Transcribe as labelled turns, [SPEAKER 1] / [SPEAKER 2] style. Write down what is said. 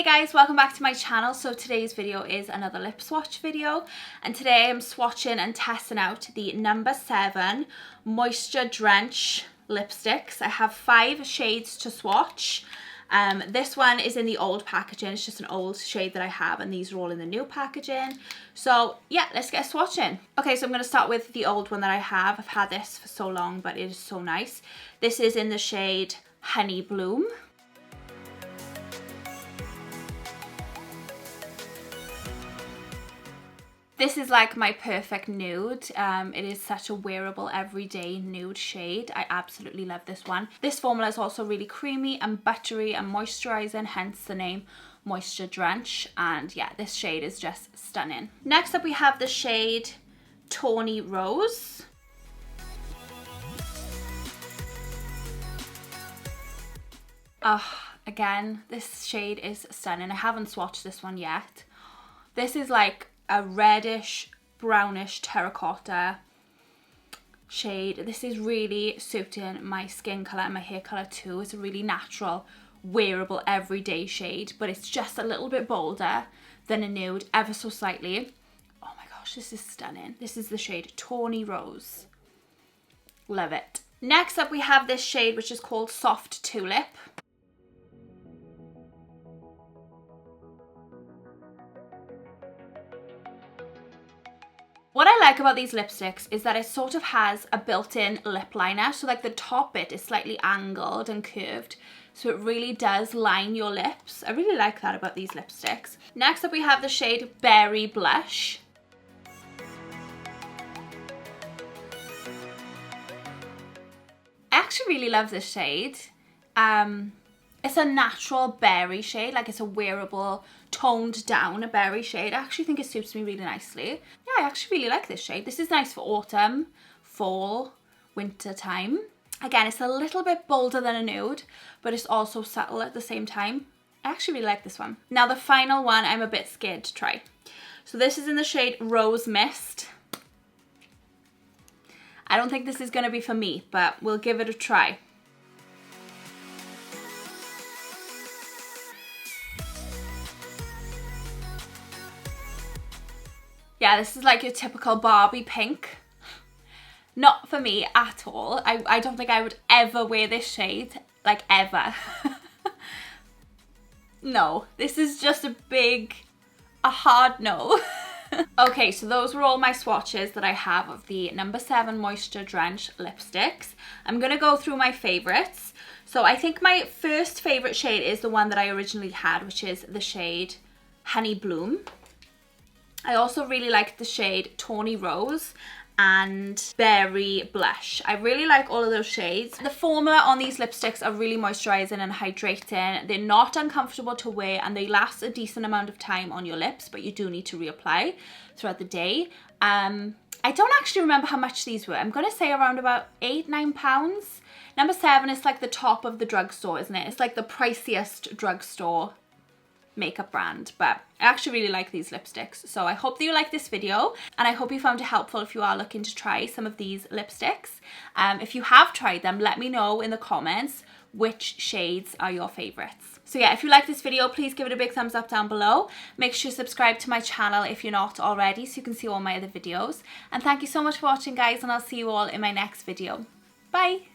[SPEAKER 1] Hey guys, welcome back to my channel. So today's video is another lip swatch video, and today I'm swatching and testing out the No7 Moisture Drench Lipsticks. I have 5 shades to swatch. This one is in the old packaging. It's just an old shade that I have, and these are all in the new packaging. So yeah, let's get swatching. Okay, so I'm going to start with the old one that I have. I've had this for so long, but it is so nice. This is in the shade Honey Bloom. This is like my perfect nude. It is such a wearable everyday nude shade. I absolutely love this one. This formula is also really creamy and buttery and moisturizing, hence the name Moisture Drench. And yeah, this shade is just stunning. Next up we have the shade Tawny Rose. Again, this shade is stunning. I haven't swatched this one yet. This is like a reddish brownish terracotta shade. This is really suiting my skin color and my hair color too. It's a really natural, wearable, everyday shade, but it's just a little bit bolder than a nude, ever so slightly. Oh my gosh, this is stunning. This is the shade Tawny Rose. Love it. Next up we have this shade which is called Soft Tulip. What I like about these lipsticks is that it sort of has a built-in lip liner. So like the top bit is slightly angled and curved. So it really does line your lips. I really like that about these lipsticks. Next up we have the shade Berry Blush. I actually really love this shade. It's a natural berry shade, like it's a wearable, toned down berry shade. I actually think it suits me really nicely. Yeah, I actually really like this shade. This is nice for autumn, fall, winter time. Again, it's a little bit bolder than a nude, but it's also subtle at the same time. I actually really like this one. Now the final one I'm a bit scared to try. So this is in the shade Rose Mist. I don't think this is going to be for me, but we'll give it a try. Yeah, this is like your typical Barbie pink. Not for me at all. I don't think I would ever wear this shade, like ever. No, this is just a hard no. Okay, so those were all my swatches that I have of the No7 Moisture Drench Lipsticks. I'm going to go through my favourites. So I think my first favourite shade is the one that I originally had, which is the shade Honey Bloom. I also really like the shade Tawny Rose and Berry Blush. I really like all of those shades. The formula on these lipsticks are really moisturizing and hydrating. They're not uncomfortable to wear and they last a decent amount of time on your lips, but you do need to reapply throughout the day. I don't actually remember how much these were. I'm going to say around about £8–9. No7 is like the top of the drugstore, isn't it? It's like the priciest drugstore makeup brand, but I actually really like these lipsticks. So I hope that you like this video, and I hope you found it helpful if you are looking to try some of these lipsticks. If you have tried them, let me know in the comments which shades are your favorites. So yeah, if you like this video, please give it a big thumbs up down below. Make sure you subscribe to my channel if you're not already, so you can see all my other videos. And thank you so much for watching, guys, and I'll see you all in my next video. Bye!